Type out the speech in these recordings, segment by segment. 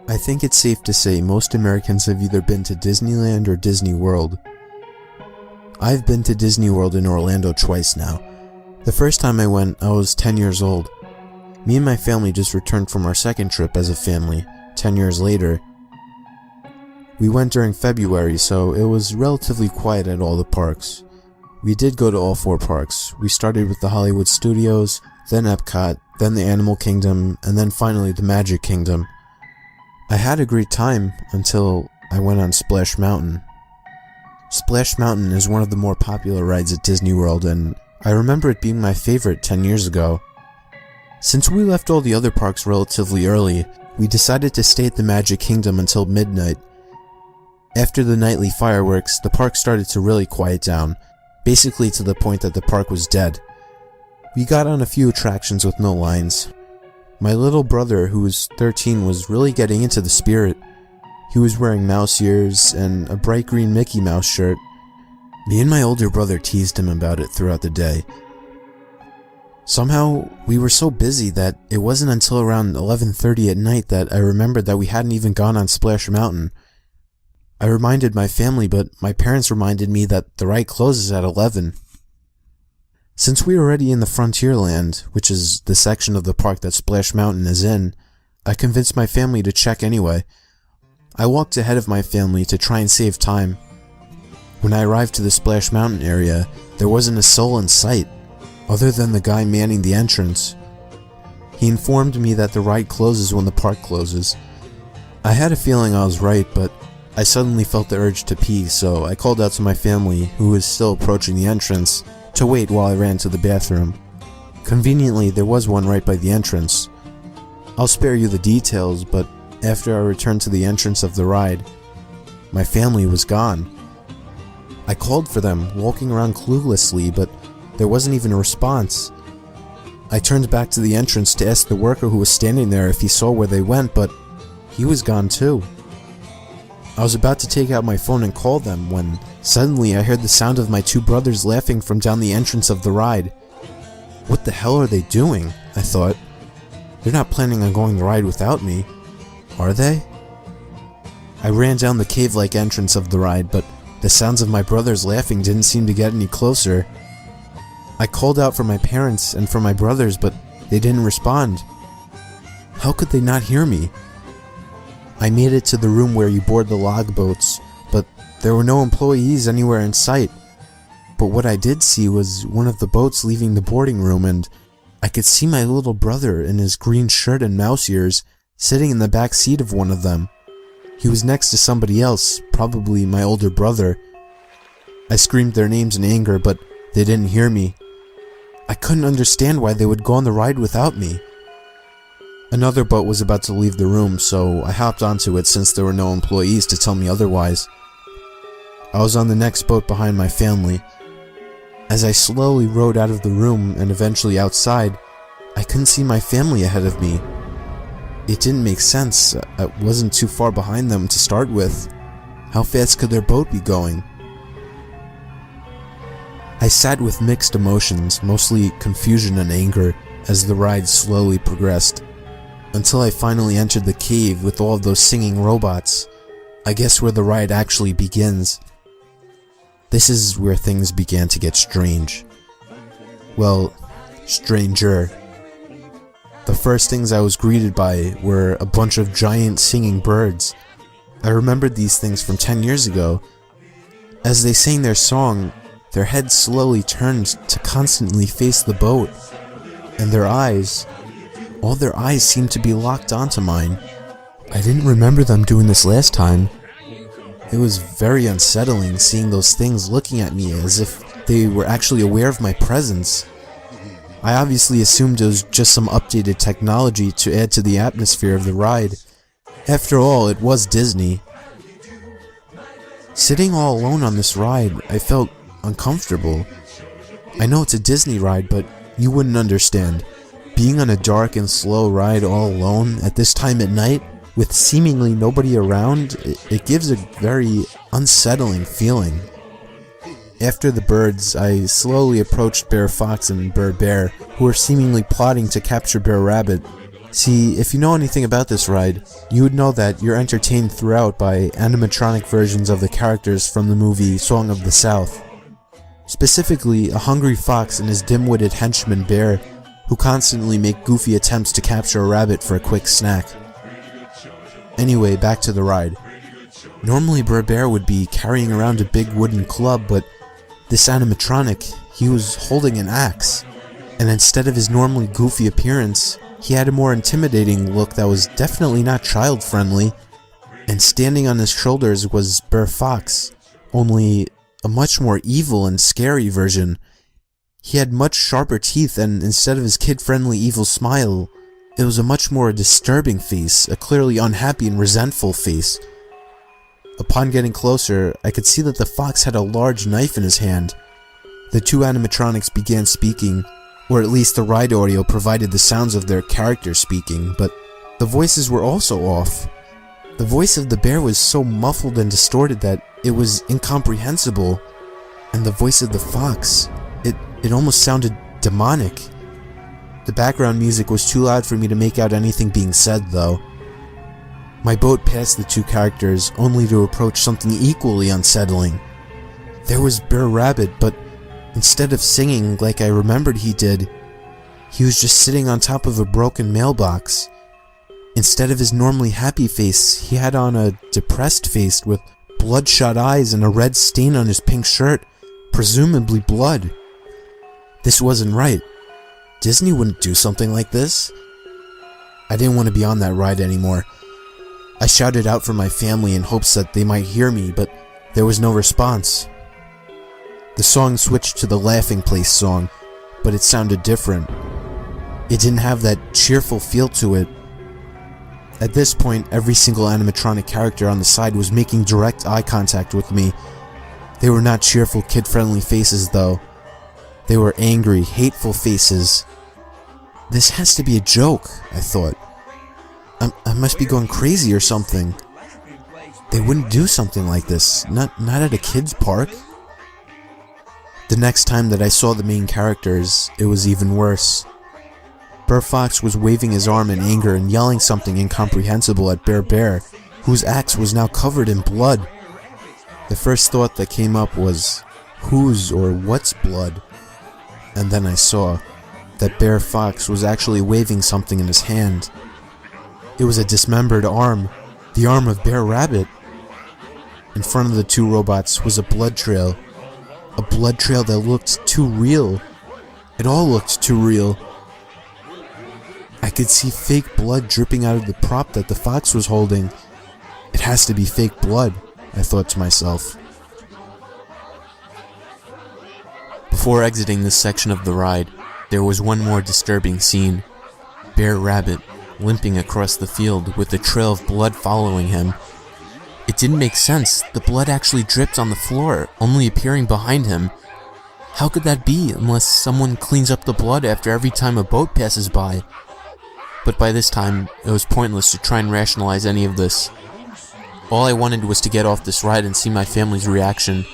I think it's safe to say most Americans have either been to Disneyland or Disney World. I've been to Disney World in Orlando twice now. The first time I went, I was 10 years old. Me and my family just returned from our second trip as a family, 10 years later. We went during February, so it was relatively quiet at all the parks. We did go to all 4 parks. We started with the Hollywood Studios, then Epcot, then the Animal Kingdom, and then finally the Magic Kingdom. I had a great time until I went on Splash Mountain. Splash Mountain is one of the more popular rides at Disney World, and I remember it being my favorite 10 years ago. Since we left all the other parks relatively early, we decided to stay at the Magic Kingdom until midnight. After the nightly fireworks, the park started to really quiet down, basically to the point that the park was dead. We got on a few attractions with no lines. My little brother, who was 13, was really getting into the spirit. He was wearing mouse ears and a bright green Mickey Mouse shirt. Me and my older brother teased him about it throughout the day. Somehow, we were so busy that it wasn't until around 11:30 at night that I remembered that we hadn't even gone on Splash Mountain. I reminded my family, but my parents reminded me that the ride closes at 11. Since we were already in the Frontierland, which is the section of the park that Splash Mountain is in, I convinced my family to check anyway. I walked ahead of my family to try and save time. When I arrived to the Splash Mountain area, there wasn't a soul in sight, other than the guy manning the entrance. He informed me that the ride closes when the park closes. I had a feeling I was right, but I suddenly felt the urge to pee, so I called out to my family, who was still approaching the entrance, to wait while I ran to the bathroom. Conveniently, there was one right by the entrance. I'll spare you the details, but after I returned to the entrance of the ride, my family was gone. I called for them, walking around cluelessly, but there wasn't even a response. I turned back to the entrance to ask the worker who was standing there if he saw where they went, but he was gone too. I was about to take out my phone and call them when suddenly I heard the sound of my 2 brothers laughing from down the entrance of the ride. What the hell are they doing? I thought. They're not planning on going the ride without me, are they? I ran down the cave-like entrance of the ride, but the sounds of my brothers laughing didn't seem to get any closer. I called out for my parents and for my brothers, but they didn't respond. How could they not hear me? I made it to the room where you board the log boats, but there were no employees anywhere in sight. But what I did see was one of the boats leaving the boarding room, and I could see my little brother in his green shirt and mouse ears sitting in the back seat of one of them. He was next to somebody else, probably my older brother. I screamed their names in anger, but they didn't hear me. I couldn't understand why they would go on the ride without me. Another boat was about to leave the room, so I hopped onto it since there were no employees to tell me otherwise. I was on the next boat behind my family. As I slowly rowed out of the room and eventually outside, I couldn't see my family ahead of me. It didn't make sense. I wasn't too far behind them to start with. How fast could their boat be going? I sat with mixed emotions, mostly confusion and anger, as the ride slowly progressed, until I finally entered the cave with all of those singing robots. I guess where the ride actually begins. This is where things began to get strange. Well, stranger. The first things I was greeted by were a bunch of giant singing birds. I remembered these things from 10 years ago. As they sang their song, their heads slowly turned to constantly face the boat, and all their eyes seemed to be locked onto mine. I didn't remember them doing this last time. It was very unsettling seeing those things looking at me as if they were actually aware of my presence. I obviously assumed it was just some updated technology to add to the atmosphere of the ride. After all, it was Disney. Sitting all alone on this ride, I felt uncomfortable. I know it's a Disney ride, but you wouldn't understand. Being on a dark and slow ride all alone at this time at night, with seemingly nobody around, it gives a very unsettling feeling. After the birds, I slowly approached Bear Fox and Bird Bear, who were seemingly plotting to capture Bear Rabbit. See, if you know anything about this ride, you would know that you're entertained throughout by animatronic versions of the characters from the movie Song of the South. Specifically, a hungry fox and his dim-witted henchman Bear, who constantly make goofy attempts to capture a rabbit for a quick snack. Anyway, back to the ride. Normally Brer Bear would be carrying around a big wooden club, but this animatronic, he was holding an axe, and instead of his normally goofy appearance, he had a more intimidating look that was definitely not child-friendly, and standing on his shoulders was Brer Fox, only a much more evil and scary version. He had much sharper teeth, and instead of his kid-friendly evil smile, it was a much more disturbing face, a clearly unhappy and resentful face. Upon getting closer, I could see that the fox had a large knife in his hand. The two animatronics began speaking, or at least the ride audio provided the sounds of their characters speaking, but the voices were also off. The voice of the bear was so muffled and distorted that it was incomprehensible, and the voice of the fox, it almost sounded demonic. The background music was too loud for me to make out anything being said, though. My boat passed the two characters, only to approach something equally unsettling. There was Brer Rabbit, but instead of singing like I remembered he did, he was just sitting on top of a broken mailbox. Instead of his normally happy face, he had on a depressed face with bloodshot eyes and a red stain on his pink shirt, presumably blood. This wasn't right. Disney wouldn't do something like this. I didn't want to be on that ride anymore. I shouted out for my family in hopes that they might hear me, but there was no response. The song switched to the Laughing Place song, but it sounded different. It didn't have that cheerful feel to it. At this point, every single animatronic character on the side was making direct eye contact with me. They were not cheerful, kid-friendly faces, though. They were angry, hateful faces. This has to be a joke, I thought. I must be going crazy or something. They wouldn't do something like this, not at a kid's park. The next time that I saw the main characters, it was even worse. Brer Fox was waving his arm in anger and yelling something incomprehensible at Brer Bear, whose axe was now covered in blood. The first thought that came up was, whose or what's blood? And then I saw that Brer Fox was actually waving something in his hand. It was a dismembered arm, the arm of Brer Rabbit. In front of the two robots was a blood trail that looked too real. It all looked too real. I could see fake blood dripping out of the prop that the fox was holding. It has to be fake blood, I thought to myself. Before exiting this section of the ride, there was one more disturbing scene. Brer Rabbit, limping across the field with a trail of blood following him. It didn't make sense. The blood actually dripped on the floor, only appearing behind him. How could that be unless someone cleans up the blood after every time a boat passes by? But by this time, it was pointless to try and rationalize any of this. All I wanted was to get off this ride and see my family's reaction.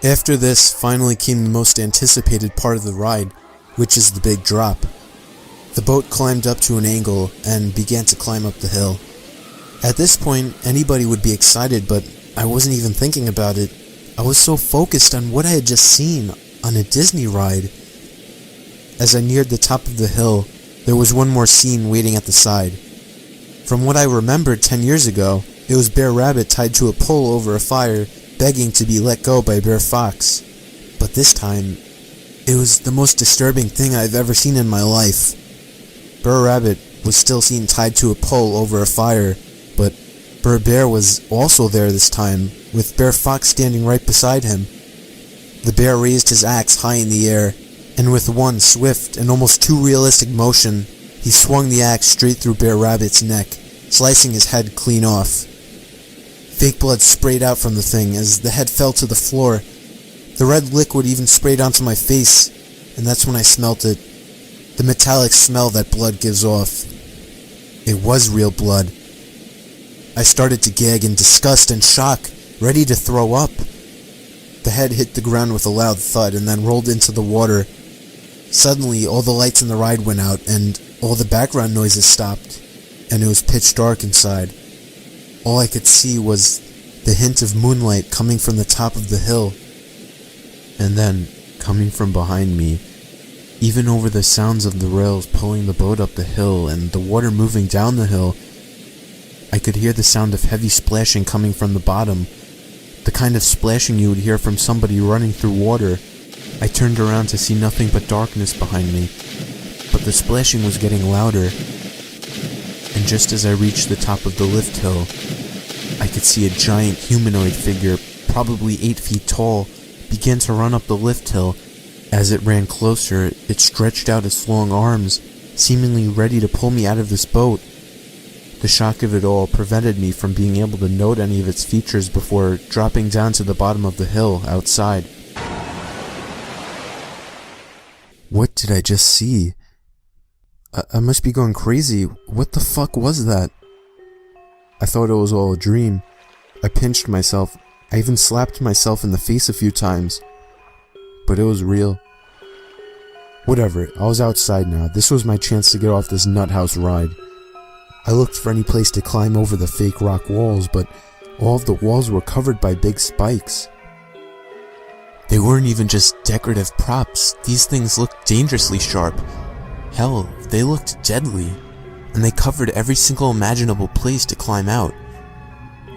After this, finally came the most anticipated part of the ride, which is the big drop. The boat climbed up to an angle and began to climb up the hill. At this point, anybody would be excited, but I wasn't even thinking about it. I was so focused on what I had just seen on a Disney ride. As I neared the top of the hill, there was one more scene waiting at the side. From what I remembered 10 years ago, it was Brer Rabbit tied to a pole over a fire, begging to be let go by Brer Fox. But this time, it was the most disturbing thing I've ever seen in my life. Brer Rabbit was still seen tied to a pole over a fire, but Brer Bear was also there this time, with Brer Fox standing right beside him. The bear raised his axe high in the air, and with one swift and almost too realistic motion, he swung the axe straight through Brer Rabbit's neck, slicing his head clean off. Fake blood sprayed out from the thing as the head fell to the floor. The red liquid even sprayed onto my face, and that's when I smelt it. The metallic smell that blood gives off. It was real blood. I started to gag in disgust and shock, ready to throw up. The head hit the ground with a loud thud and then rolled into the water. Suddenly, all the lights in the ride went out, and all the background noises stopped, and it was pitch dark inside. All I could see was the hint of moonlight coming from the top of the hill. And then, coming from behind me, even over the sounds of the rails pulling the boat up the hill and the water moving down the hill, I could hear the sound of heavy splashing coming from the bottom, the kind of splashing you would hear from somebody running through water. I turned around to see nothing but darkness behind me, but the splashing was getting louder, and just as I reached the top of the lift hill, I could see a giant humanoid figure, probably 8 feet tall, begin to run up the lift hill. As it ran closer, it stretched out its long arms, seemingly ready to pull me out of this boat. The shock of it all prevented me from being able to note any of its features before dropping down to the bottom of the hill outside. What did I just see? I must be going crazy. What the fuck was that? I thought it was all a dream. I pinched myself. I even slapped myself in the face a few times. But it was real. Whatever, I was outside now. This was my chance to get off this nut house ride. I looked for any place to climb over the fake rock walls, but all of the walls were covered by big spikes. They weren't even just decorative props. These things looked dangerously sharp. Hell, they looked deadly. And they covered every single imaginable place to climb out.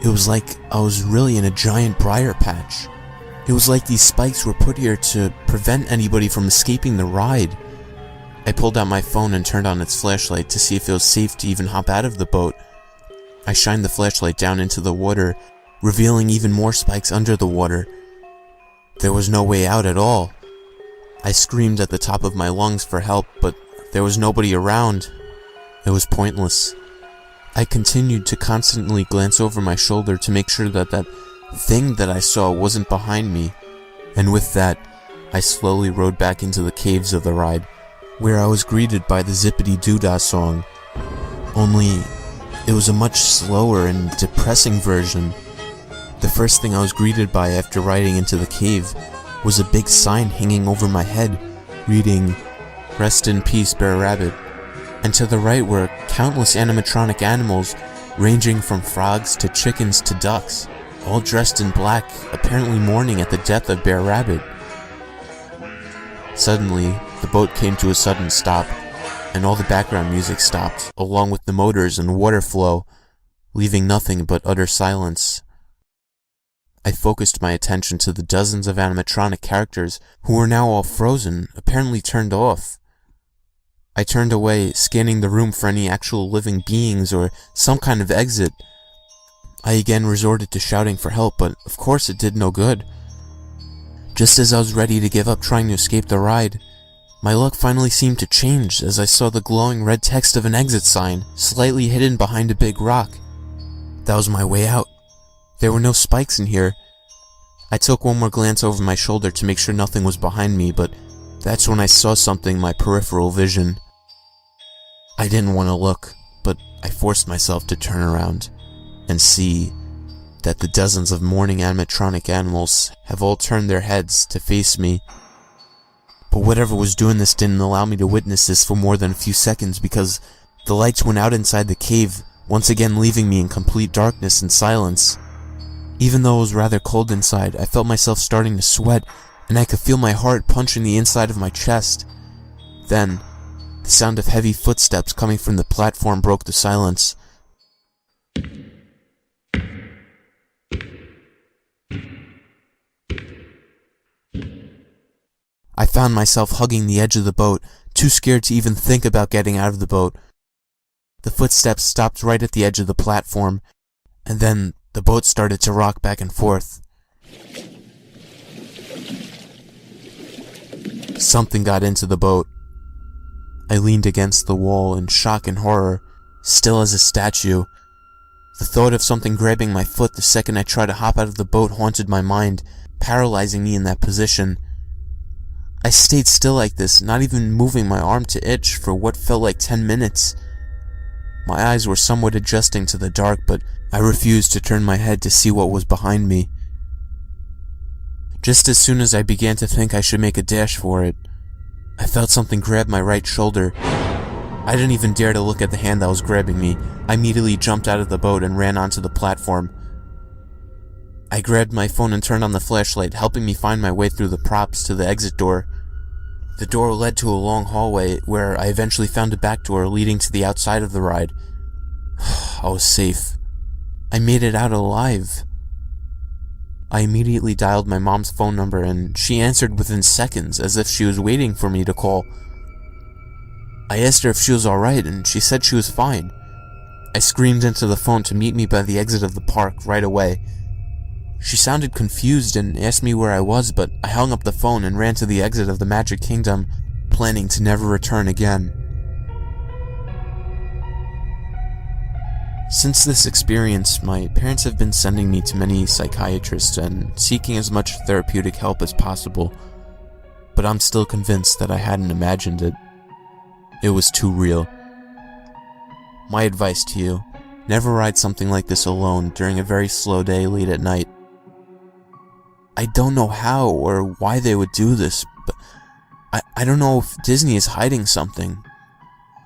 It was like I was really in a giant briar patch. It was like these spikes were put here to prevent anybody from escaping the ride. I pulled out my phone and turned on its flashlight to see if it was safe to even hop out of the boat. I shined the flashlight down into the water, revealing even more spikes under the water. There was no way out at all. I screamed at the top of my lungs for help, but there was nobody around. It was pointless. I continued to constantly glance over my shoulder to make sure that that thing that I saw wasn't behind me, and with that, I slowly rode back into the caves of the ride, where I was greeted by the Zippity-Doo-Dah song. Only, it was a much slower and depressing version. The first thing I was greeted by after riding into the cave was a big sign hanging over my head, reading, "Rest in peace, Bear Rabbit." And to the right were countless animatronic animals, ranging from frogs to chickens to ducks, all dressed in black, apparently mourning at the death of Bear Rabbit. Suddenly, the boat came to a sudden stop, and all the background music stopped, along with the motors and water flow, leaving nothing but utter silence. I focused my attention to the dozens of animatronic characters who were now all frozen, apparently turned off. I turned away, scanning the room for any actual living beings or some kind of exit. I again resorted to shouting for help, but of course it did no good. Just as I was ready to give up trying to escape the ride, my luck finally seemed to change as I saw the glowing red text of an exit sign, slightly hidden behind a big rock. That was my way out. There were no spikes in here. I took one more glance over my shoulder to make sure nothing was behind me, but that's when I saw something in my peripheral vision. I didn't want to look, but I forced myself to turn around and see that the dozens of mourning animatronic animals have all turned their heads to face me. But whatever was doing this didn't allow me to witness this for more than a few seconds because the lights went out inside the cave, once again leaving me in complete darkness and silence. Even though it was rather cold inside, I felt myself starting to sweat, and I could feel my heart punching the inside of my chest. Then, the sound of heavy footsteps coming from the platform broke the silence. I found myself hugging the edge of the boat, too scared to even think about getting out of the boat. The footsteps stopped right at the edge of the platform, and then the boat started to rock back and forth. Something got into the boat. I leaned against the wall in shock and horror, still as a statue. The thought of something grabbing my foot the second I tried to hop out of the boat haunted my mind, paralyzing me in that position. I stayed still like this, not even moving my arm to itch for what felt like 10 minutes. My eyes were somewhat adjusting to the dark, but I refused to turn my head to see what was behind me. Just as soon as I began to think I should make a dash for it, I felt something grab my right shoulder. I didn't even dare to look at the hand that was grabbing me. I immediately jumped out of the boat and ran onto the platform. I grabbed my phone and turned on the flashlight, helping me find my way through the props to the exit door. The door led to a long hallway where I eventually found a back door leading to the outside of the ride. I was safe. I made it out alive. I immediately dialed my mom's phone number and she answered within seconds as if she was waiting for me to call. I asked her if she was alright and she said she was fine. I screamed into the phone to meet me by the exit of the park right away. She sounded confused and asked me where I was, but I hung up the phone and ran to the exit of the Magic Kingdom, planning to never return again. Since this experience, my parents have been sending me to many psychiatrists and seeking as much therapeutic help as possible, but I'm still convinced that I hadn't imagined it. It was too real. My advice to you, never ride something like this alone during a very slow day late at night. I don't know how or why they would do this, but I don't know if Disney is hiding something.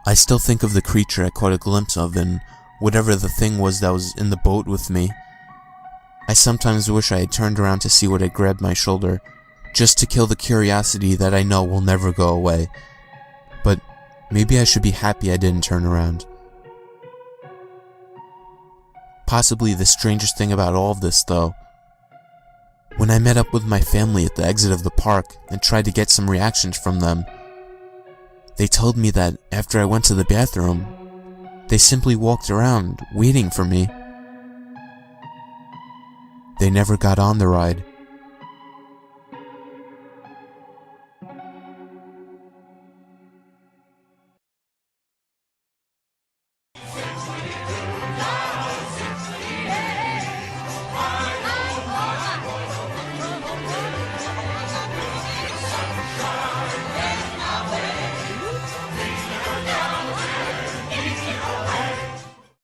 I still think of the creature I caught a glimpse of and whatever the thing was that was in the boat with me. I sometimes wish I had turned around to see what had grabbed my shoulder, just to kill the curiosity that I know will never go away. But maybe I should be happy I didn't turn around. Possibly the strangest thing about all of this, though, when I met up with my family at the exit of the park and tried to get some reactions from them, they told me that after I went to the bathroom, they simply walked around, waiting for me. They never got on the ride.